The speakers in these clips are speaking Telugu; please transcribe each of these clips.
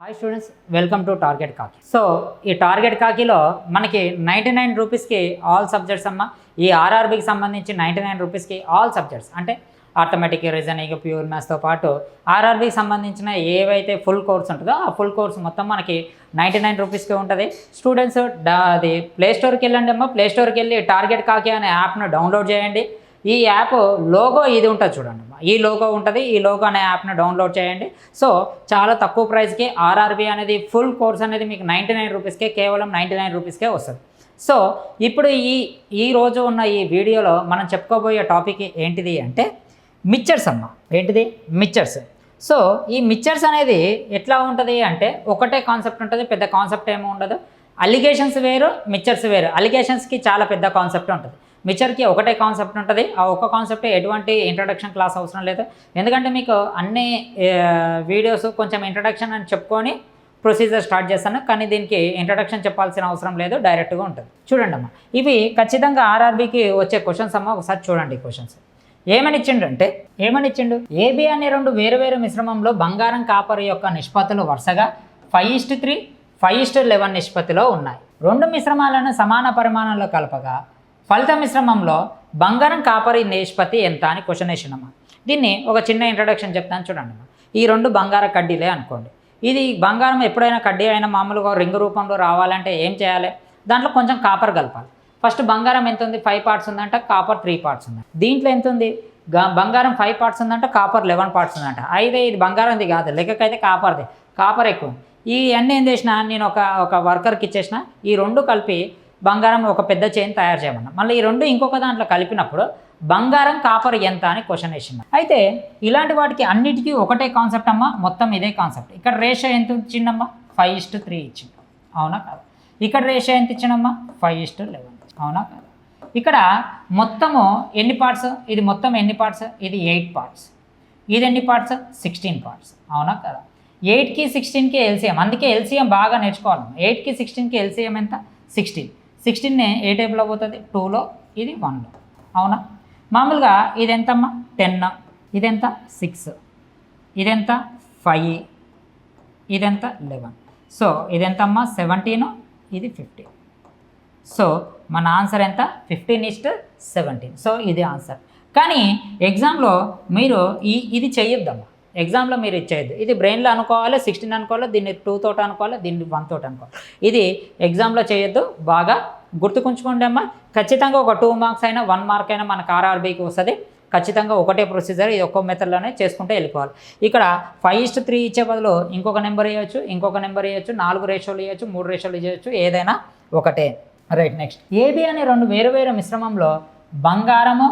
Hi students, welcome to target కాకి. సో ఈ టార్గెట్ కాకిలో మనకి 99 రూపీస్కి ఆల్ సబ్జెక్ట్స్ అమ్మ. ఈ ఆర్ఆర్బీకి సంబంధించి 99 రూపీస్కి ఆల్ సబ్జెక్ట్స్ అంటే ఆర్థమెటిక్, రీజనింగ్, ప్యూర్ మ్యాథ్స్తో పాటు ఆర్ఆర్బీకి సంబంధించిన ఏవైతే ఫుల్ కోర్స్ ఉంటుందో ఆ ఫుల్ కోర్స్ మొత్తం మనకి 99 రూపీస్కి ఉంటుంది. స్టూడెంట్స్ అది ప్లేస్టోర్కి వెళ్ళండి అమ్మ. ప్లేస్టోర్కి వెళ్ళి టార్గెట్ కాకి అనే యాప్ను డౌన్లోడ్ చేయండి. ఈ యాప్ లోగో ఇది ఉంటుంది చూడండి, ఈ లోగో ఉంటుంది. ఈ లోగో అనే యాప్ను డౌన్లోడ్ చేయండి. సో చాలా తక్కువ ప్రైస్కి ఆర్ఆర్బీ అనేది ఫుల్ కోర్స్ అనేది మీకు 99 రూపీస్కే, కేవలం 99 రూపీస్కే వస్తుంది. సో ఇప్పుడు ఈ రోజు ఉన్న ఈ వీడియోలో మనం చెప్పుకోబోయే టాపిక్ ఏంటిది అంటే మిక్చర్స్ అమ్మ. ఏంటిది? మిక్చర్స్. సో ఈ మిక్చర్స్ అనేది ఎట్లా ఉంటుంది అంటే ఒకటే కాన్సెప్ట్ ఉంటుంది, పెద్ద కాన్సెప్ట్ ఏమీ ఉండదు. అలిగేషన్స్ వేరు, మిక్చర్స్ వేరు. అలిగేషన్స్కి చాలా పెద్ద కాన్సెప్ట్ ఉంటుంది, మిక్చర్కి ఒకటే కాన్సెప్ట్ ఉంటుంది. ఆ ఒక్క కాన్సెప్ట్ ఎటువంటి ఇంట్రడక్షన్ క్లాస్ అవసరం లేదు. ఎందుకంటే మీకు అన్ని వీడియోస్ కొంచెం ఇంట్రడక్షన్ అని చెప్పుకొని ప్రొసీజర్ స్టార్ట్ చేస్తాను, కానీ దీనికి ఇంట్రడక్షన్ చెప్పాల్సిన అవసరం లేదు, డైరెక్ట్గా ఉంటుంది. చూడండి అమ్మ, ఇవి ఖచ్చితంగా ఆర్ఆర్బీకి వచ్చే క్వశ్చన్స్ అమ్మ. ఒకసారి చూడండి క్వశ్చన్స్. ఏమని ఇచ్చిండు? ఏబి అనే రెండు వేరు మిశ్రమంలో బంగారం కాపర్ యొక్క నిష్పత్తులు వరుసగా 5:3, 5:11 నిష్పత్తిలో ఉన్నాయి. రెండు మిశ్రమాలను సమాన పరిమాణంలో కలపగా ఫలిత మిశ్రమంలో బంగారం కాపర్ నిష్పత్తి ఎంత అని క్వశ్చన్ వేసినమ్మా. దీన్ని ఒక చిన్న ఇంట్రడక్షన్ చెప్తాను చూడండి అమ్మా. ఈ రెండు బంగార కడ్డీలే అనుకోండి. ఇది బంగారం ఎప్పుడైనా కడ్డీ అయినా మామూలుగా రింగ్ రూపంలో రావాలంటే ఏం చేయాలి? దాంట్లో కొంచెం కాపర్ కలపాలి. ఫస్ట్ బంగారం ఎంత ఉంది? 5 పార్ట్స్ ఉందంట, కాపర్ 3 పార్ట్స్ ఉందంట. దీంట్లో ఎంత ఉంది? బంగారం 5 పార్ట్స్ ఉందంట, కాపర్ 11 పార్ట్స్ ఉందంట. అయితే ఇది బంగారంది కాదు, లెక్కకైతే కాపర్ ఎక్కువ. ఈ అన్నీ ఏం చేసిన నేను ఒక వర్కర్కి ఇచ్చేసిన. ఈ రెండు కలిపి బంగారం ఒక పెద్ద చైన్ తయారు చేయమన్నా. మళ్ళీ ఈ రెండు ఇంకొక దాంట్లో కలిపినప్పుడు బంగారం కాపర్ ఎంత అని క్వశ్చన్ వేసింది. అయితే ఇలాంటి వాటికి అన్నిటికీ ఒకటే కాన్సెప్ట్ అమ్మ, మొత్తం ఇదే కాన్సెప్ట్. ఇక్కడ రేషియో ఎంత ఇచ్చిండమ్మా? 5:3 ఇచ్చిండు, అవునా కాదు? ఇక్కడ రేషియో ఎంత ఇచ్చిండమ్మా? 5:11, అవునా కాదు? ఇక్కడ మొత్తము ఎన్ని పార్ట్స్? ఇది మొత్తం ఎన్ని పార్ట్స్? ఇది 8 పార్ట్స్. ఇది ఎన్ని పార్ట్స్? 16 పార్ట్స్, అవునా కదా? 8కి 16కి ఎల్సిఎం, అందుకే ఎల్సిఎం బాగా నేర్చుకోవాలి. 8కి 16కి ఎల్సిఎం ఎంత? 16. 16నే ఏ టైప్లో పోతుంది? 2లో, ఇది 1లో, అవునా? మామూలుగా ఇది ఎంతమ్మా? 10. ఇదెంత? 6. ఇదెంత? 5. ఇదెంత? 11. సో ఇదెంతమ్మా? 17. ఇది 15. సో మన ఆన్సర్ ఎంత? 15:17. సో ఇది ఆన్సర్. కానీ ఎగ్జామ్లో మీరు ఇది చేయొద్దమ్మా. ఎగ్జామ్లో మీరు ఇచ్చేయద్దు. ఇది బ్రెయిన్లో అనుకోవాలి, 16 అనుకోవాలి, దీన్ని 2 తోటి అనుకోవాలి, దీన్ని 1 తోటి అనుకోవాలి. ఇది ఎగ్జామ్లో చేయొద్దు. బాగా గుర్తుకుంచుకోండి అమ్మా. ఖచ్చితంగా ఒక 2 మార్క్స్ అయినా 1 మార్క్ అయినా మనకు ఆర్ఆర్బీకి వస్తుంది. ఖచ్చితంగా ఒకటే ప్రొసీజర్, ఇది ఒక్కో మెథడ్లోనే చేసుకుంటే వెళ్ళిపోవాలి. ఇక్కడ 5:3 ఇచ్చే బదులు ఇంకొక నెంబర్ ఇవ్వచ్చు, 4 రేషియోలు ఇవ్వచ్చు, 3 రేషియోలు ఇవ్వచ్చు, ఏదైనా ఒకటే. Right, next. ఏబి అనే రెండు వేరు మిశ్రమంలో బంగారము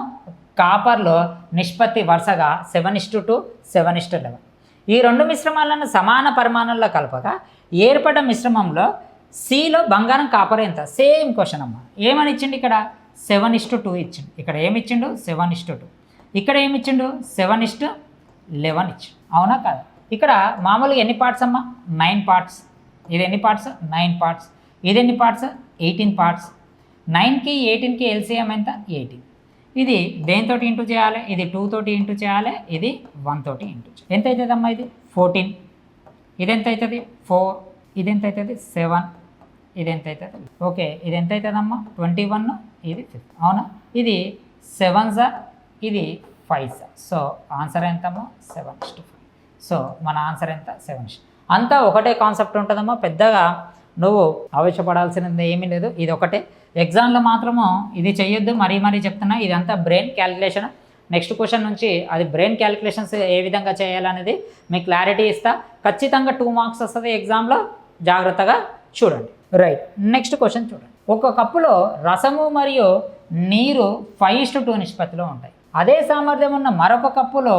కాపర్లో నిష్పత్తి వరుసగా 7:2, 7:11. ఈ రెండు మిశ్రమాలను సమాన పరిమాణంలో కలపగా ఏర్పడ్డ మిశ్రమంలో సిలో బంగారం కాపర్ ఎంత? సేమ్ క్వశ్చన్ అమ్మ. ఏమని ఇచ్చిండు? ఇక్కడ 7:2 ఇచ్చిండు. ఇక్కడ ఏమి ఇచ్చిండు? 7:2. ఇక్కడ ఏమి ఇచ్చిండు? 7:11 ఇచ్చిండు, అవునా కాదా? ఇక్కడ మామూలుగా ఎన్ని పార్ట్స్ అమ్మ? 9 పార్ట్స్. ఇది ఎన్ని పార్ట్స్? 9 పార్ట్స్. ఇది ఎన్ని పార్ట్స్? 18 పార్ట్స్. 9కి 18కి ఎల్సిఎం ఎంత? 18. ఇది దేనితో ఇంటూ చేయాలి? ఇది 2 తోటి ఇంటూ చేయాలి, ఇది 1 తోటి ఇంటూ చేయాలి. ఎంత అవుతుందమ్మా? ఇది 14. ఇది ఎంత అవుతుంది? 4. ఇది ఎంత అవుతుంది? 7. ఇది ఎంత అవుతుంది? ఓకే, ఇది ఎంత అవుతుందమ్మా? 21. ఇది 50, అవునా? ఇది 7 సార్, ఇది 5 సార్. సో ఆన్సర్ ఎంతమ్మా? 7:5. సో మన ఆన్సర్ ఎంత? 7. అంతా ఒకటే కాన్సెప్ట్ ఉంటుందమ్మా. పెద్దగా నువ్వు ఆవేశపడాల్సినది ఏమీ లేదు. ఇది ఒకటే. ఎగ్జామ్లో మాత్రము ఇది చెయ్యొద్దు. మరీ చెప్తున్నా, ఇదంతా బ్రెయిన్ క్యాలిక్యులేషన్. నెక్స్ట్ క్వశ్చన్ నుంచి అది బ్రెయిన్ క్యాలిక్యులేషన్స్ ఏ విధంగా చేయాలనేది మీకు క్లారిటీ ఇస్తా. ఖచ్చితంగా 2 మార్క్స్ వస్తుంది ఎగ్జామ్లో, జాగ్రత్తగా చూడండి. రైట్, నెక్స్ట్ క్వశ్చన్ చూడండి. ఒక కప్పులో రసము మరియు నీరు 5:2 నిష్పత్తిలో ఉంటాయి. అదే సామర్థ్యం ఉన్న మరొక కప్పులో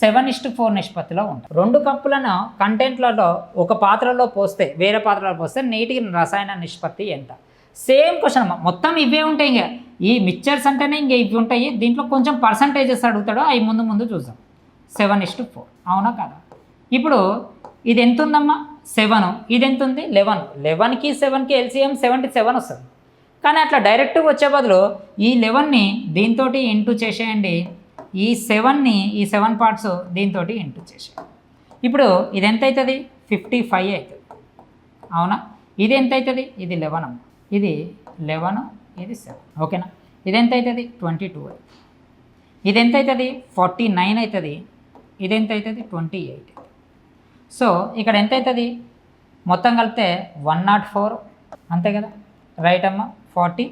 7:4 నిష్పత్తిలో ఉంటాయి. రెండు కప్పులను కంటెంట్లలో ఒక పాత్రలో పోస్తే, వేరే పాత్రలో పోస్తే నీటి రసాయన నిష్పత్తి ఎంత? సేమ్ క్వశ్చన్ అమ్మ. మొత్తం ఇవే ఉంటాయి. ఇంకా ఈ మిక్చర్స్ అంటేనే ఇంకా ఇవి ఉంటాయి. దీంట్లో కొంచెం పర్సంటేజెస్ అడుగుతాడో అవి ముందు చూద్దాం. 7:4, అవునా కదా? ఇప్పుడు ఇది ఎంత ఉందమ్మా? 7. ఇది ఎంత ఉంది? 11. 11కి 7కి ఎల్సిఎం 77 వస్తుంది. కానీ అట్లా డైరెక్ట్గా వచ్చే బదులు ఈ 11ని దీంతో ఇంటూ చేసేయండి, ఈ 7ని, ఈ 7 పార్ట్స్ దీంతో ఇంటూ చేసేయండి. ఇప్పుడు ఇది ఎంత అవుతుంది? 55 అవుతుంది. అవునా? ఇది ఎంత అవుతుంది? ఇది 11 అమ్మ, ఇది 11, ఇది 7. ఓకేనా? ఇది ఎంత అవుతుంది? 22 అవుతుంది. ఇది ఎంత అవుతుంది? 49 అవుతుంది. ఇది ఎంత అవుతుంది? 28. సో ఇక్కడ ఎంత అవుతుంది? మొత్తం కలిపితే 104 అంతే కదా, రైట్ అమ్మ. 40,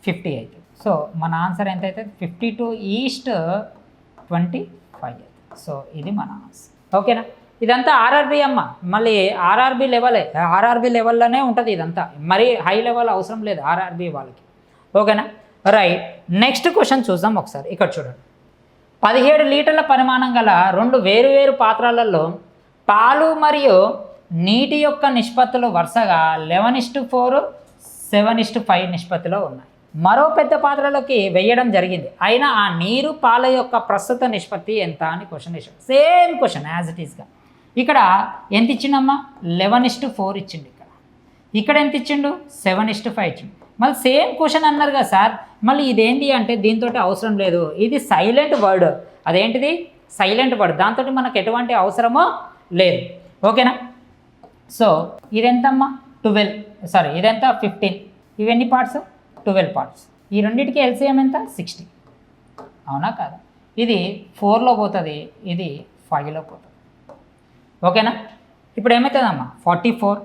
50 అవుతుంది. సో మన ఆన్సర్ ఎంత అవుతుంది? 52:25 అవుతుంది. సో ఇది మన ఆన్సర్. ఓకేనా? ఇదంతా ఆర్ఆర్బీ అమ్మ, మళ్ళీ ఆర్ఆర్బీ లెవెలే, ఆర్ఆర్బీ లెవెల్లోనే ఉంటుంది ఇదంతా, మరీ హై లెవెల్ అవసరం లేదు ఆర్ఆర్బీ వాళ్ళకి. ఓకేనా? రైట్. నెక్స్ట్ క్వశ్చన్ చూద్దాం ఒకసారి. ఇక్కడ చూడండి, 17 లీటర్ల పరిమాణం గల 2 వేరువేరు పాత్రలలో పాలు మరియు నీటి యొక్క నిష్పత్తులు వరుసగా 11:4, 7:5 నిష్పత్తిలో ఉన్నాయి. మరో పెద్ద పాత్రలోకి వేయడం జరిగింది, అయినా ఆ నీరు పాల యొక్క ప్రస్తుత నిష్పత్తి ఎంత అని క్వశ్చన్ ఇచ్చాడు. సేమ్ క్వశ్చన్ యాజ్ ఇట్ ఈస్గా. ఇక్కడ ఎంత ఇచ్చిండమ్మా? 11:4 ఇచ్చిండు. ఇక్కడ ఎంత ఇచ్చిండు? 7:5 ఇచ్చిండు. మళ్ళీ సేమ్ క్వశ్చన్ అన్నారు కదా సార్, మళ్ళీ ఇదేంటి అంటే దీంతో అవసరం లేదు, ఇది సైలెంట్ వర్డ్. అదేంటిది? Silent word. దాంతో మనకు ఎటువంటి అవసరమో లేదు. ఓకేనా? సో ఇదెంతమ్మా? 12, సారీ ఇదెంత? 15. ఇవన్నీ పార్ట్స్? 12 పార్ట్స్. ఈ రెండింటికి ఎల్సిఎం ఎంత? 60. అవునా కాదా? ఇది 4లో పోతుంది, ఇది 5లో పోతుంది. ఓకేనా? ఇప్పుడు ఏమవుతుందమ్మా? 44,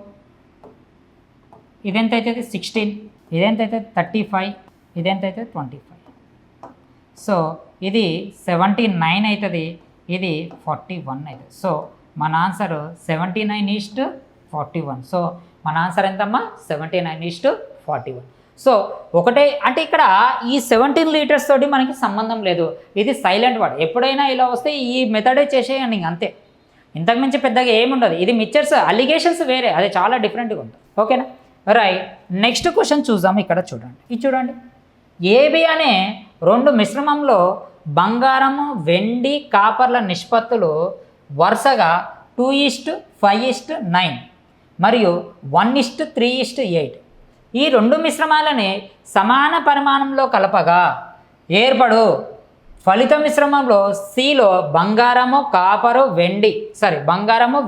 ఇదెంత అవుతుంది? 16, ఇదెంత అవుతుంది? 35, ఇదెంత అవుతుంది? 25. సో ఇది 79 అవుతుంది, ఇది 41 అవుతుంది. సో మన ఆన్సర్ 79:41. సో మన ఆన్సర్ ఎంతమ్మా? 79:41. సో ఒకటే అంటే ఇక్కడ ఈ 17 లీటర్స్ తోటి మనకి సంబంధం లేదు, ఇది సైలెంట్ వర్డ్. ఎప్పుడైనా ఇలా వస్తే ఈ మెథడే చేసేయండి అంతే, ఇంతకుమించి పెద్దగా ఏముండదు. ఇది మిక్చర్స్ అలిగేషన్స్ వేరే, అది చాలా డిఫరెంట్గా ఉంటుంది. ఓకేనా? రైట్. నెక్స్ట్ క్వశ్చన్ చూద్దాం. ఇక్కడ చూడండి, ఇది చూడండి. ఏబి అనే 2 మిశ్రమంలో బంగారము, వెండి, కాపర్ల నిష్పత్తులు వరుసగా 2:5:9 మరియు 1:3:8. ఈ 2 మిశ్రమాలని సమాన పరిమాణంలో కలపగా ఏర్పడు ఫలిత మిశ్రమంలో సిలో బంగారము,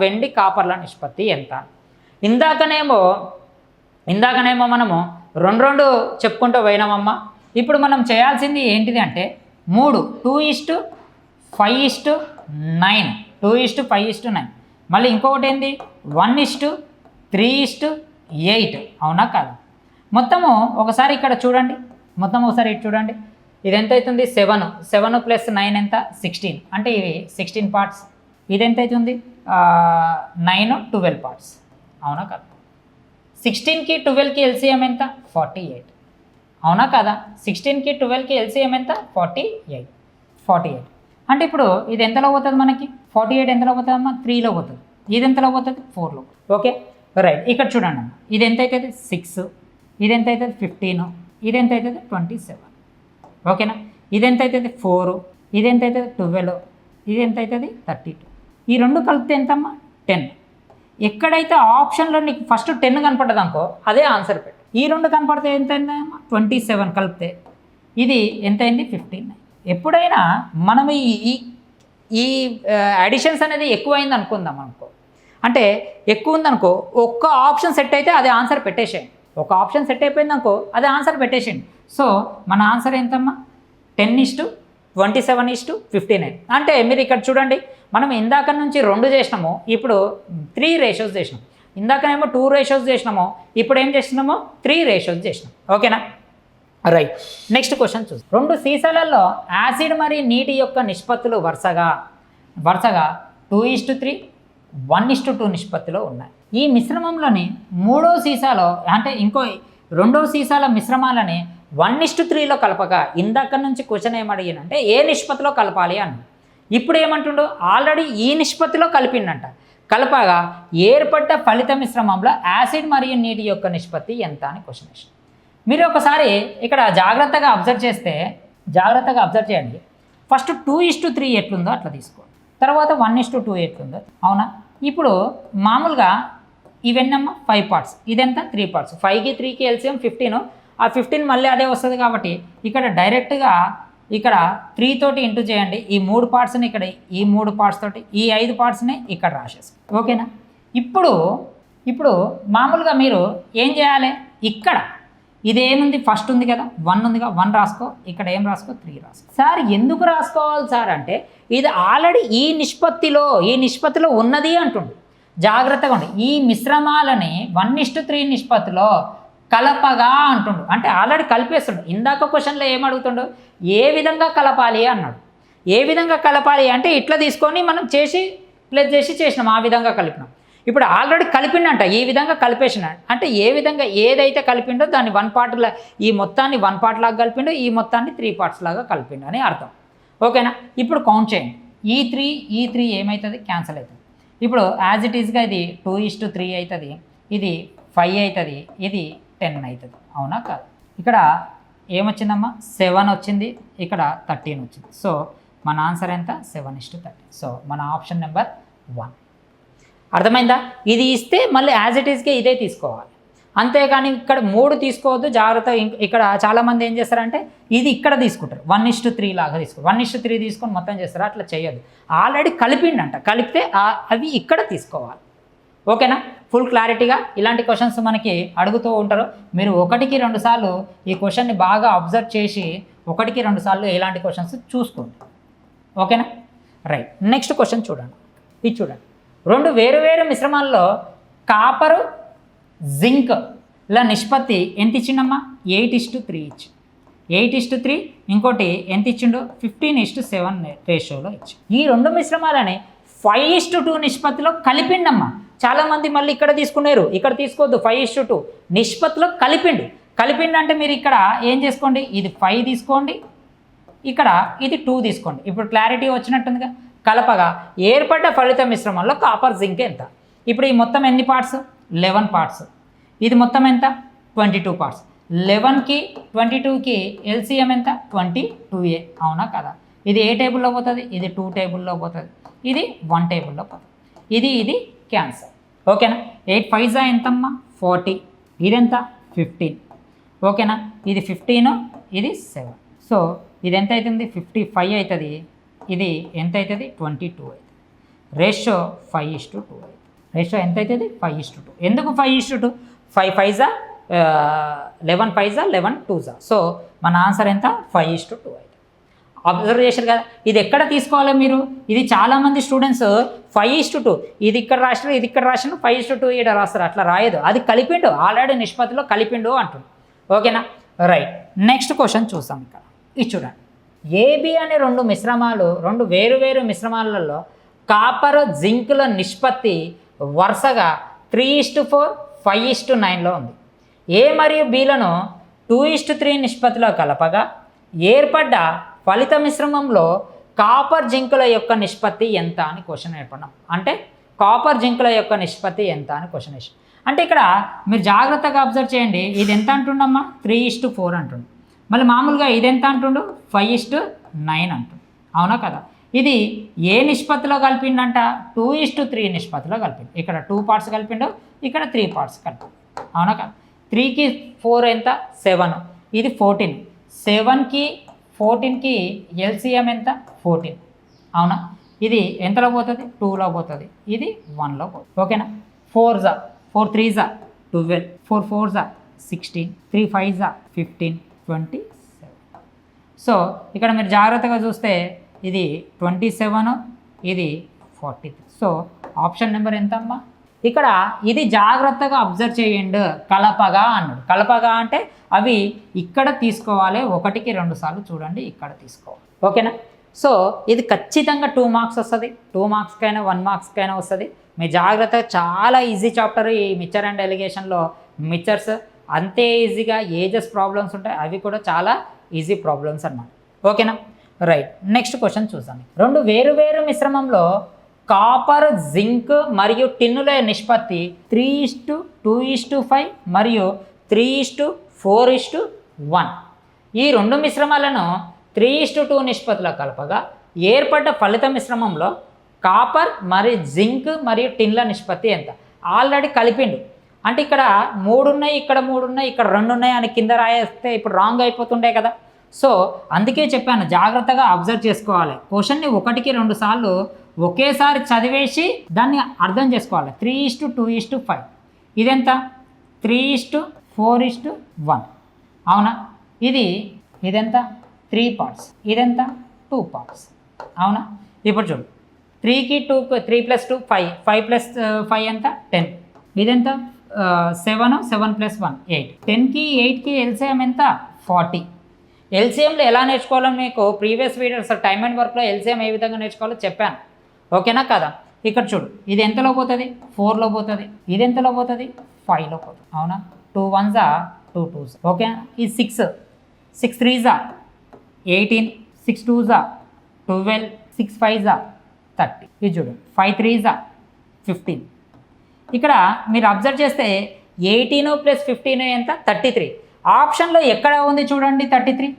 వెండి, కాపర్ల నిష్పత్తి ఎంత? ఇందాకనేమో మనము 2 చెప్పుకుంటూ పోయినామమ్మా. ఇప్పుడు మనం చేయాల్సింది ఏంటిది అంటే 3, 2:5:9, 2:5:9. మళ్ళీ ఇంకొకటి ఏంది? 1:3:8. అవునా కాదు? మొత్తము ఒకసారి ఇక్కడ చూడండి, మొత్తం ఒకసారి ఇటు చూడండి. ఇది ఎంత అవుతుంది? 7 + 9 ఎంత? 16. అంటే ఇవి 16 పార్ట్స్. ఇది ఎంత అవుతుంది? 9, 12 పార్ట్స్. అవునా కాదు? 16కి 12కి ఎల్సిఎం ఎంత? 48. అవునా కదా? 16కి 12కి ఎల్సిఎం ఎంత? 48. అంటే ఇప్పుడు ఇది ఎంతలో పోతుంది మనకి? 48 ఎంతలో పోతుంది అమ్మా? 3లో పోతుంది. ఇది ఎంతలో పోతుంది? 4లో. Okay, right. ఇక్కడ చూడండి అమ్మ, ఇది ఎంత అవుతుంది? 6, ఇది ఎంత అవుతుంది? 15, ఇది ఎంత అవుతుంది? 27. ఓకేనా? ఇది ఎంత అవుతుంది? 4, ఇది ఎంత అవుతుంది? 12, ఇది ఎంత అవుతుంది? 32. ఈ 2 కలిపితే ఎంతమ్మా? 10. ఎక్కడైతే ఆప్షన్లో నీకు ఫస్ట్ 10 కనపడ్డది అనుకో, అదే ఆన్సర్ పెట్టు. ఈ 2 కనపడితే ఎంత అయిందమ్మా? 27 కలిపితే ఇది ఎంత అయింది? 15. ఎప్పుడైనా మనం ఈ అడిషన్స్ అనేది ఎక్కువ అయింది అనుకుందాం అనుకో, అంటే ఎక్కువ ఉందనుకో, ఒక్క ఆప్షన్ సెట్ అయితే అదే ఆన్సర్ పెట్టేసేయండి. ఒక ఆప్షన్ సెట్ అయిపోయింది అనుకో, అదే ఆన్సర్ పెట్టేసేయండి. సో మన ఆన్సర్ ఎంతమ్మా? 10:27:59. అంటే మీరు ఇక్కడ చూడండి, మనం ఇందాక నుంచి 2 చేసినాము, ఇప్పుడు 3 రేషియోస్ చేసినాం. ఇందాకనేమో 2 రేషియోస్ చేసినాము, ఇప్పుడు ఏం చేస్తున్నామో 3 రేషియోస్ చేసినాం. ఓకేనా? రైట్. నెక్స్ట్ క్వశ్చన్ చూసి, 2 సీసాలలో యాసిడ్ మరియు నీటి యొక్క నిష్పత్తులు వరుసగా 2:3, 1:2 నిష్పత్తిలో ఉన్నాయి. ఈ మిశ్రమంలోని 3వ సీసాలో అంటే రెండవ సీసాల మిశ్రమాలని 1:3లో కలపగా ఇందాక నుంచి క్వశ్చన్ ఏమడిగినంటే ఏ నిష్పత్తిలో కలపాలి అన్న. ఇప్పుడు ఏమంటుండో ఆల్రెడీ ఈ నిష్పత్తిలో కలిపిండంట. కలపగా ఏర్పడ్డ ఫలిత మిశ్రమంలో యాసిడ్ మరియు నీటి యొక్క నిష్పత్తి ఎంత అని క్వశ్చన్ వేసాను. మీరు ఒకసారి ఇక్కడ జాగ్రత్తగా అబ్జర్వ్ చేయండి. ఫస్ట్ 2:3 ఎట్లుందో అట్లా తీసుకోండి, తర్వాత 1:2 ఎట్లుందో. అవునా? ఇప్పుడు మామూలుగా ఇవన్నమ్మా 5 పార్ట్స్, ఇదెంత? 3 పార్ట్స్. 5కి 3కి ఎల్సిఎం 15. ఆ 15 మళ్ళీ అదే వస్తుంది కాబట్టి ఇక్కడ డైరెక్ట్గా ఇక్కడ 3 తోటి ఇంటూ చేయండి. ఈ 3 పార్ట్స్ని ఇక్కడ, ఈ 3 పార్ట్స్ తోటి ఈ 5 పార్ట్స్ని ఇక్కడ రాసేసి. ఓకేనా? ఇప్పుడు మామూలుగా మీరు ఏం చేయాలి, ఇక్కడ ఇదేముంది ఫస్ట్ ఉంది కదా 1 ఉందిగా, 1 రాసుకో, ఇక్కడ ఏం రాసుకో 3 రాసుకో. సార్ ఎందుకు రాసుకోవాలి సార్ అంటే ఇది ఆల్రెడీ ఈ నిష్పత్తిలో ఉన్నది అంటుండు. జాగ్రత్తగా ఉండి ఈ మిశ్రమాలని 1:3 నిష్పత్తిలో కలపగా అంటుండు. అంటే ఆల్రెడీ కలిపేస్తుండు. ఇందాక క్వశ్చన్లో ఏమడుగుతుండు, ఏ విధంగా కలపాలి అన్నాడు. ఏ విధంగా కలపాలి అంటే ఇట్లా తీసుకొని మనం ప్లస్ చేసి చేసినాం, ఆ విధంగా కలిపినాం. ఇప్పుడు ఆల్రెడీ కలిపిండంట, ఈ విధంగా కలిపేసినాడు అంటే ఏ విధంగా ఏదైతే కలిపిండో దాన్ని 1 పార్ట్ ఈ మొత్తాన్ని 1 పార్ట్ లాగా కలిపిండో, ఈ మొత్తాన్ని 3 పార్ట్స్ లాగా కలిపిండు అని అర్థం. ఓకేనా? ఇప్పుడు కౌంట్ చేయండి. ఈ త్రీ ఏమవుతుంది, క్యాన్సిల్ అవుతుంది. ఇప్పుడు యాజ్ ఇట్ ఈస్గా ఇది 2:3 అవుతుంది, ఇది 5 అవుతుంది, ఇది 10 అవుతుంది. అవునా కాదు? ఇక్కడ ఏమొచ్చిందమ్మా 7 వచ్చింది, ఇక్కడ 13 వచ్చింది. సో మన ఆన్సర్ ఎంత 7:13. సో మన ఆప్షన్ నెంబర్ 1. అర్థమైందా? ఇది ఇస్తే మళ్ళీ యాజ్ ఇట్ ఈస్గా ఇదే తీసుకోవాలి, అంతేకాని ఇక్కడ 3 తీసుకోవద్దు. జాగ్రత్త. ఇక్కడ చాలామంది ఏం చేస్తారంటే ఇది ఇక్కడ తీసుకుంటారు, 1:3 లాగా తీసుకుంటారు. 1:3 తీసుకొని మొత్తం చేస్తారు, అట్లా చేయొద్దు. ఆల్రెడీ కలిపిండంట, కలిపితే అవి ఇక్కడ తీసుకోవాలి. ఓకేనా? ఫుల్ క్లారిటీగా ఇలాంటి క్వశ్చన్స్ మనకి అడుగుతూ ఉంటారు. మీరు 1కి 2 సార్లు ఈ క్వశ్చన్ని బాగా అబ్జర్వ్ చేసి 1కి 2 సార్లు ఇలాంటి క్వశ్చన్స్ చూసుకోండి. ఓకేనా? రైట్. నెక్స్ట్ క్వశ్చన్ చూడండి. ఇది చూడండి. 2 వేరు మిశ్రమాల్లో కాపరు జింక్ల నిష్పత్తి ఎంత ఇచ్చిండమ్మా, 8:3 ఇచ్చి 8:3. ఇంకోటి ఎంత ఇచ్చిండు, 15:7 రేషియోలో ఇచ్చి. ఈ 2 మిశ్రమాలని 5:2 నిష్పత్తిలో కలిపిండమ్మా. చాలామంది మళ్ళీ ఇక్కడ తీసుకున్నారు, ఇక్కడ తీసుకోవద్దు. 5:2 నిష్పత్తిలో కలిపిండు అంటే మీరు ఇక్కడ ఏం చేసుకోండి, ఇది 5 తీసుకోండి, ఇక్కడ ఇది 2 తీసుకోండి. ఇప్పుడు క్లారిటీ వచ్చినట్టుందిగా. కలపగా ఏర్పడ్డ ఫలిత మిశ్రమంలో కాపర్ జింక్ ఎంత. ఇప్పుడు ఈ మొత్తం ఎన్ని పార్ట్స్, 11 పార్ట్స్. ఇది మొత్తం ఎంత, 22 పార్ట్స్. 11కి 22కి ఎల్సిఎం ఎంత, 22A. అవునా కదా? ఇది ఏ టేబుల్లో పోతుంది, ఇది 2 టేబుల్లో పోతుంది, ఇది 1 టేబుల్లో పోతుంది. ఇది క్యాన్సర్. ఓకేనా? 8 5 ఎంతమ్మా, 40. ఇది ఎంత, 15. ఓకేనా? ఇది 15, ఇది 7. సో ఇది ఎంత అవుతుంది, 55 అవుతుంది. ఇది ఎంత అవుతుంది, 22 అవుతుంది. రేషియో 5:2 అవుతుంది. రేషియో ఎంత అవుతుంది, 5:2. ఎందుకు 5:2? 5 5 11 5 11 2. సో మన ఆన్సర్ ఎంత, 5:2 అవుతుంది. అబ్జర్వ్ చేశారు కదా. ఇది ఎక్కడ తీసుకోవాలి మీరు, ఇది చాలామంది స్టూడెంట్స్ 5:2 ఇది ఇక్కడ రాసినారు, ఇది ఇక్కడ రాసినారు, 5:2 ఇక్కడ రాస్తారు. అట్లా రాయదు, అది కలిపిండు, ఆల్రెడీ నిష్పత్తిలో కలిపిండు అంటుంది. ఓకేనా? రైట్. నెక్స్ట్ క్వశ్చన్ చూసాం. ఇక్కడ ఇది చూడండి. ఏబి అనే 2 మిశ్రమాలు, 2 వేరు మిశ్రమాలలో కాపర్ జింక్ల నిష్పత్తి వరుసగా 3:4 5:9లో ఉంది. ఏ మరియు బిలను 2:3 నిష్పత్తిలో కలపగా ఏర్పడ్డ ఫలిత మిశ్రమంలో కాపర్ జింకుల యొక్క నిష్పత్తి ఎంత అని క్వశ్చన్ ఏర్పడినాం. అంటే కాపర్ జింకుల యొక్క నిష్పత్తి ఎంత అని క్వశ్చన్ వేసి. అంటే ఇక్కడ మీరు జాగ్రత్తగా అబ్జర్వ్ చేయండి. ఇది ఎంత అంటుండమ్మా, 3:4 అంటుండు. మళ్ళీ మామూలుగా ఇది ఎంత అంటుండు, 5:9 అంటుండు. అవునా కదా? ఇది ఏ నిష్పత్తిలో కలిపిండంట, 2:3 నిష్పత్తిలో కలిపిండు. ఇక్కడ 2 పార్ట్స్ కలిపిండు, ఇక్కడ 3 పార్ట్స్ కలిపిండు. అవునా కదా? 3కి 4 ఎంత, 7. ఇది 14. 7కి 14కి ఎల్సిఎం ఎంత, 14. అవునా? ఇది ఎంతలో పోతుంది, 2లో పోతుంది, ఇది 1లో పోతుంది. ఓకేనా? 4 3 12, 4 4 16, 3 5 15, 27. సో ఇక్కడ మీరు జాగ్రత్తగా చూస్తే ఇది 27, ఇది 43. సో ఆప్షన్ నెంబర్ ఎంత అమ్మా? ఇక్కడ ఇది జాగ్రత్తగా అబ్జర్వ్ చేయండి. కలపగా అన్నాడు. కలపగా అంటే అవి ఇక్కడ తీసుకోవాలి, 1కి 2 సార్లు చూడండి, ఇక్కడ తీసుకోవాలి. ఓకేనా? సో ఇది ఖచ్చితంగా 2 మార్క్స్ వస్తుంది. 2 మార్క్స్కైనా 1 మార్క్స్కైనా వస్తుంది. మీ జాగ్రత్తగా, చాలా ఈజీ చాప్టర్ ఈ మిక్చర్ అండ్ ఎలిగేషన్లో. మిక్చర్స్ అంతే ఈజీగా ఏజెస్ ప్రాబ్లమ్స్ ఉంటాయి, అవి కూడా చాలా ఈజీ ప్రాబ్లమ్స్ అన్నమాట. ఓకేనా? రైట్. నెక్స్ట్ క్వశ్చన్ చూద్దాం. 2 వేరు మిశ్రమంలో కాపర్ జింక్ మరియు టిన్నుల నిష్పత్తి 3:2:5 మరియు 3:4:1. ఈ 2 మిశ్రమాలను 3:2 నిష్పత్తిలో కలపగా ఏర్పడ్డ ఫలిత మిశ్రమంలో కాపర్ మరియు జింక్ మరియు టిన్ల నిష్పత్తి ఎంత. ఆల్రెడీ కలిపిండు. అంటే ఇక్కడ 3 ఉన్నాయి, ఇక్కడ 3 ఉన్నాయి, ఇక్కడ 2 ఉన్నాయి అని కింద రాయేస్తే ఇప్పుడు రాంగ్ అయిపోతుండే కదా. సో అందుకే చెప్పాను జాగ్రత్తగా అబ్జర్వ్ చేసుకోవాలి. క్వశ్చన్ని 1కి 2 సార్లు ఒకేసారి చదివేసి దాన్ని అర్థం చేసుకోవాలి. 3:2:5 ఇదెంత 3:4:1 అవునా. ఇదెంత 3 పార్ట్స్, ఇదెంత 2 పార్ట్స్ అవునా. ఇప్పుడు చూడు 3కి 2 3 + 2 5 5 + 5 ఎంత 10 ఇదెంత 7 7 + 1 8 10కి 8కి ఎల్సిఎం ఎంత 40. ఎల్సిఎంలో ఎలా నేర్చుకోవాలో మీకు ప్రీవియస్ వీడియోస్ టైమ్ అండ్ వర్క్లో ఎల్సిఎం ఏ విధంగా నేర్చుకోవాలో చెప్పాను. ఓకేనా కదా. ఇక్కడ చూడు ఇది ఎంతలో పోతుంది 4లో పోతుంది, ఇది ఎంతలో పోతుంది 5లో పోతుంది అవునా. 2 1s 2 2s ఓకేనా. ఇది 6 6 3s 18 6 2s 12 6 5s 30 ఇది చూడు 5 3s 15. ఇక్కడ మీరు అబ్జర్వ్ చేస్తే 18 + 15 ఎంత 33. ఆప్షన్లో ఎక్కడ ఉంది చూడండి 33.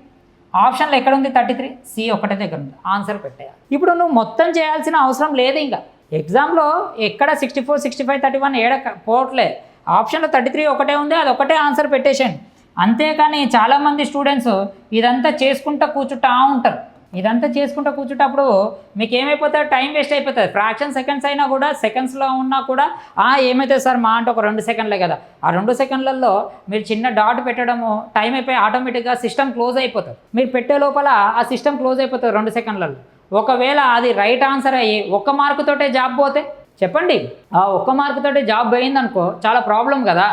ఆప్షన్లో ఎక్కడ ఉంది 33 సి ఒకటే దగ్గర ఉంది. ఆన్సర్ పెట్టేయాలి. ఇప్పుడు నువ్వు మొత్తం చేయాల్సిన అవసరం లేదు. ఇంకా ఎగ్జామ్లో ఎక్కడ 64 65 31 ఏడ పోవట్లే. ఆప్షన్లో 33 ఒకటే ఉంది, అది ఒకటే ఆన్సర్ పెట్టేసాను. అంతేకాని చాలామంది స్టూడెంట్స్ ఇదంతా చేసుకుంటూ కూర్చుంటా ఉంటారు. ఇదంతా చేసుకుంటూ కూర్చుంటప్పుడు మీకు ఏమైపోతుంది టైం వేస్ట్ అయిపోతుంది. ఫ్రాక్షన్ సెకండ్స్ అయినా కూడా సెకండ్స్లో ఉన్నా కూడా ఏమవుతుంది సార్ మా అంటే ఒక 2 సెకండ్లే కదా. ఆ 2 సెకండ్లలో మీరు చిన్న డాట్ పెట్టడము టైం అయిపోయి ఆటోమేటిక్గా సిస్టమ్ క్లోజ్ అయిపోతుంది. మీరు పెట్టే లోపల ఆ సిస్టమ్ క్లోజ్ అయిపోతుంది 2 సెకండ్లలో. ఒకవేళ అది రైట్ ఆన్సర్ అయ్యి 1 మార్కుతోటే జాబ్ పోతే చెప్పండి, ఆ 1 మార్కుతోటే జాబ్ పోయిందనుకో చాలా ప్రాబ్లం కదా,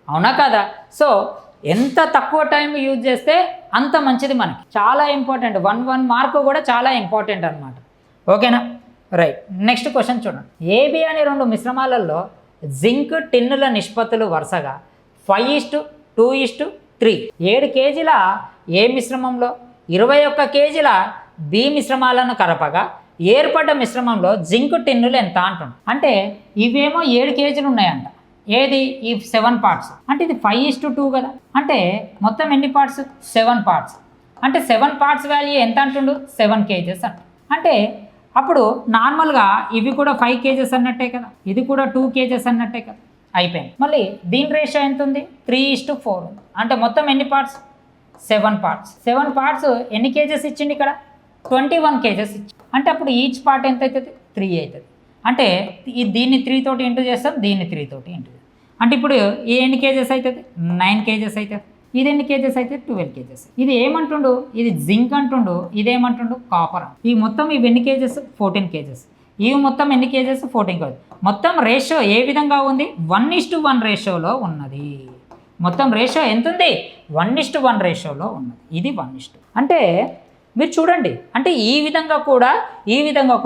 అవునా కదా. సో ఎంత తక్కువ టైం యూజ్ చేస్తే అంత మంచిది మనకి, చాలా ఇంపార్టెంట్. 1 మార్కు కూడా చాలా ఇంపార్టెంట్ అనమాట. ఓకేనా రైట్. నెక్స్ట్ క్వశ్చన్ చూడండి. ఏబి అనే 2 మిశ్రమాలలో జింక్ టిన్నుల నిష్పత్తులు వరుసగా 5:2:3 7 కేజీల ఏ మిశ్రమంలో 21 కేజీల బి మిశ్రమాలను కలపగా ఏర్పడ్డ మిశ్రమంలో జింక్ టిన్నులు ఎంత అంటుంది. అంటే ఇవేమో 7 కేజీలు ఉన్నాయంట. ఏది ఈ 7 పార్ట్స్ అంటే ఇది 5:2 కదా. అంటే మొత్తం ఎన్ని పార్ట్స్ 7 పార్ట్స్. అంటే 7 పార్ట్స్ వాల్యూ ఎంత అంటుండు 7 కేజెస్ అంట. అంటే అప్పుడు నార్మల్గా ఇవి కూడా 5 కేజెస్ అన్నట్టే కదా, ఇది కూడా 2 కేజెస్ అన్నట్టే కదా. అయిపోయింది. మళ్ళీ దీని రేషియో ఎంత ఉంది 3:4 ఉంది. అంటే మొత్తం ఎన్ని పార్ట్స్ 7 పార్ట్స్. 7 పార్ట్స్ ఎన్ని కేజెస్ ఇచ్చింది ఇక్కడ 21 కేజెస్ ఇచ్చి. అంటే అప్పుడు ఈచ్ పార్ట్ ఎంత అవుతుంది 3 అవుతుంది. అంటే దీన్ని 3 తోటి ఇంటూ చేస్తాం, దీన్ని 3 తోటి ఇంటూ. అంటే ఇప్పుడు ఎన్ని కేజెస్ అవుతుంది 9 కేజెస్ అవుతుంది. ఇది ఎన్ని కేజెస్ అయితే 12 కేజెస్. ఇది ఏమంటుండు ఇది జింక్ అంటుండు, ఇదేమంటుండు కాపర్. ఈ మొత్తం ఇవి ఎన్ని కేజెస్ 14 కేజెస్. ఇవి మొత్తం ఎన్ని కేజెస్ 14 కేజెస్. మొత్తం రేషియో ఏ విధంగా ఉంది 1:1 రేషియోలో ఉన్నది. మొత్తం రేషియో ఎంత ఉంది 1:1 రేషియోలో ఉన్నది. ఇది 1:. అంటే మీరు చూడండి, అంటే ఈ విధంగా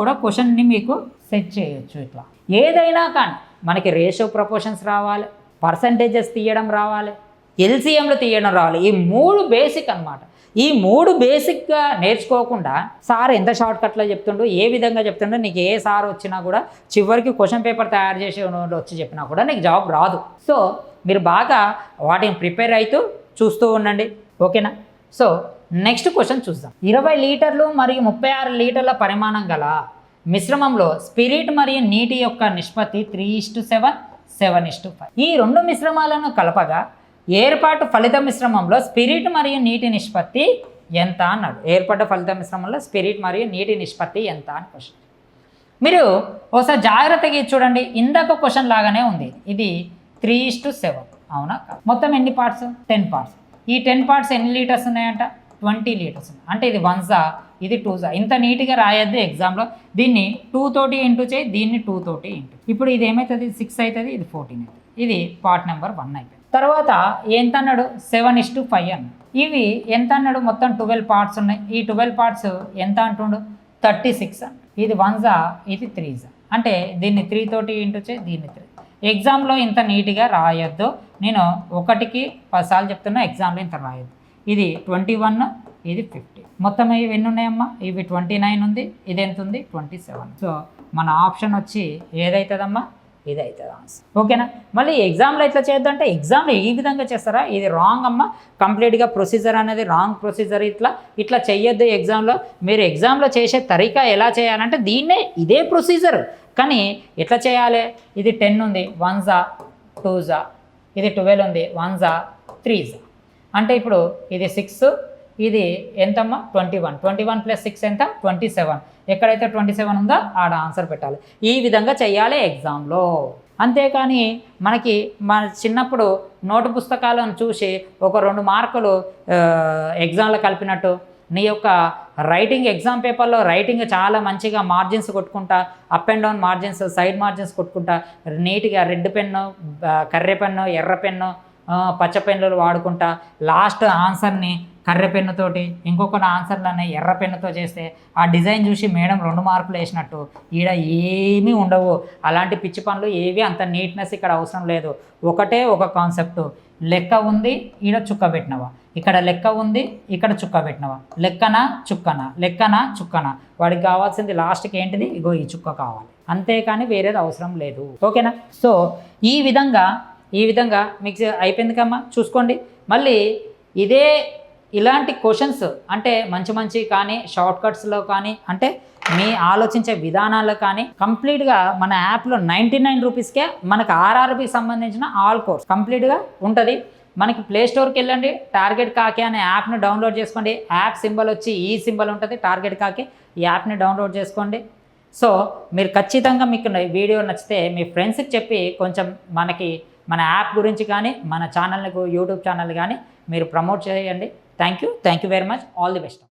కూడా క్వశ్చన్ని మీకు సెట్ చేయొచ్చు. ఇట్లా ఏదైనా కానీ మనకి రేషియో ప్రపోర్షన్స్ రావాలి, పర్సంటేజెస్ తీయడం రావాలి, ఎల్సిఎంలు తీయడం రావాలి. ఈ 3 బేసిక్ అనమాట. ఈ 3 బేసిక్గా నేర్చుకోకుండా సార్ ఎంత షార్ట్ కట్లో చెప్తుండో, ఏ విధంగా చెప్తుండో, నీకు ఏ సార్ వచ్చినా కూడా చివరికి క్వశ్చన్ పేపర్ తయారు చేసి వచ్చి చెప్పినా కూడా నీకు జాబ్ రాదు. సో మీరు బాగా వాటిని ప్రిపేర్ అవుతూ చూస్తూ ఉండండి. ఓకేనా. సో నెక్స్ట్ క్వశ్చన్ చూద్దాం. 20 లీటర్లు మరియు 36 లీటర్ల పరిమాణం గల మిశ్రమంలో స్పిరిట్ మరియు నీటి యొక్క నిష్పత్తి 3:7 7:5. ఈ 2 మిశ్రమాలను కలపగా ఏర్పాటు ఫలిత మిశ్రమంలో స్పిరిట్ మరియు నీటి నిష్పత్తి ఎంత అన్నాడు. ఏర్పడ్డ ఫలిత మిశ్రమంలో స్పిరిట్ మరియు నీటి నిష్పత్తి ఎంత అని క్వశ్చన్. మీరు ఒకసారి జాగ్రత్తగా చూడండి. ఇందాక క్వశ్చన్ లాగానే ఉంది. ఇది 3:7 అవునా. మొత్తం ఎన్ని పార్ట్స్ 10 పార్ట్స్. ఈ 10 పార్ట్స్ ఎన్ని లీటర్స్ ఉన్నాయంట 20 లీటర్స్ ఉన్నాయి. అంటే ఇది 1s ఇది 2s. ఇంత నీట్గా రాయొద్దు ఎగ్జామ్లో. దీన్ని 2 తోటి ఇంటూ చేయి, దీన్ని 2 తోటి ఇంటూ. ఇప్పుడు ఇది ఏమవుతుంది 6 అవుతుంది, ఇది 14 అవుతుంది. ఇది పార్ట్ నెంబర్ 1 అయిపోయింది. తర్వాత ఎంత అన్నాడు 7:5 అన్నాడు. ఇవి ఎంత అన్నాడు మొత్తం 12 పార్ట్స్ ఉన్నాయి. ఈ 12 పార్ట్స్ ఎంత అంటుండు 36 అంట. ఇది 1s ఇది 3s. అంటే దీన్ని 3 తోటి ఇంటూ చేయి, దీన్ని 3. ఎగ్జామ్లో ఇంత నీట్గా రాయొద్దు. నేను 1కి 10 సార్లు చెప్తున్నా, ఎగ్జామ్లో ఇంత రాయొద్దు. ఇది 21 ఇది 50. మొత్తం ఇవి ఎన్ని ఉన్నాయమ్మా ఇవి 29 ఉంది, ఇది ఎంత ఉంది 27. సో మన ఆప్షన్ వచ్చి ఏదవుతుందమ్మా ఇది అవుతుంది ఆన్సర్. ఓకేనా. మళ్ళీ ఎగ్జామ్లో ఎట్లా చేయొద్దంటే ఎగ్జామ్లో ఈ విధంగా చేస్తారా, ఇది రాంగ్ అమ్మ. కంప్లీట్గా ప్రొసీజర్ అనేది రాంగ్ ప్రొసీజర్. ఇట్లా చెయ్యొద్దు ఎగ్జామ్లో. మీరు ఎగ్జామ్లో చేసే తరీకా ఎలా చేయాలంటే ఇదే ప్రొసీజర్, కానీ ఎట్లా చేయాలి. ఇది 10 ఉంది 1s 2s, ఇది 12 ఉంది 1s 3s. అంటే ఇప్పుడు ఇది 6 ఇది ఎంతమ్మా 21 ప్లస్ 6 ఎంత 27. ఎక్కడైతే 27 ఉందో ఆడ ఆన్సర్ పెట్టాలి. ఈ విధంగా చేయాలి ఎగ్జామ్లో. అంతేకాని మనకి మన చిన్నప్పుడు నోటు పుస్తకాలను చూసి ఒక 2 మార్కులు ఎగ్జామ్లో కలిపినట్టు నీ యొక్క రైటింగ్ ఎగ్జామ్ పేపర్లో రైటింగ్ చాలా మంచిగా మార్జిన్స్ కొట్టుకుంటా, up and down margins, side margins కొట్టుకుంటా, నీట్గా రెడ్ పెన్ను, కర్రె పెన్ను, ఎర్ర పెన్ను, పచ్చ పెన్నులు వాడుకుంటా లాస్ట్ ఆన్సర్ని కర్రె పెన్నుతోటి ఇంకొక ఆన్సర్లని ఎర్ర పెన్నుతో చేస్తే ఆ డిజైన్ చూసి మేడం 2 మార్కులు వేసినట్టు ఈడ ఏమీ ఉండవు. అలాంటి పిచ్చి పనులు ఏవి అంత నీట్నెస్ ఇక్కడ అవసరం లేదు. ఒకటే ఒక కాన్సెప్ట్, లెక్క ఉంది ఈడ చుక్క పెట్టినవా, ఇక్కడ లెక్క ఉంది ఇక్కడ చుక్క పెట్టినవా, లెక్కనా చుక్కనా, లెక్కనా చుక్కనా. వాడికి కావాల్సింది లాస్ట్కి ఏంటిది, ఇగో ఈ చుక్క కావాలి, అంతేకాని వేరేది అవసరం లేదు. ఓకేనా? సో ఈ విధంగా మీకు అయిపోయింది కమ్మా. చూసుకోండి మళ్ళీ ఇలాంటి క్వశ్చన్స్ అంటే మంచి కానీ షార్ట్ కట్స్లో కానీ అంటే మీ ఆలోచించే విధానాల్లో కానీ కంప్లీట్గా మన యాప్లో 99 రూపీస్కే మనకు ఆర్ఆర్బీకి సంబంధించిన ఆల్ కోర్స్ కంప్లీట్గా ఉంటుంది. మనకి ప్లే స్టోర్కి వెళ్ళండి, టార్గెట్ కాకి అనే యాప్ని డౌన్లోడ్ చేసుకోండి. యాప్ సింబల్ వచ్చి ఈ సింబల్ ఉంటుంది, టార్గెట్ కాకి. ఈ యాప్ని డౌన్లోడ్ చేసుకోండి. సో మీరు ఖచ్చితంగా మీకు వీడియో నచ్చితే మీ ఫ్రెండ్స్కి చెప్పి కొంచెం మన యాప్ గురించి కానీ మన ఛానల్ని యూట్యూబ్ ఛానల్ కానీ మీరు ప్రమోట్ చేయండి. Thank you very much. All the best.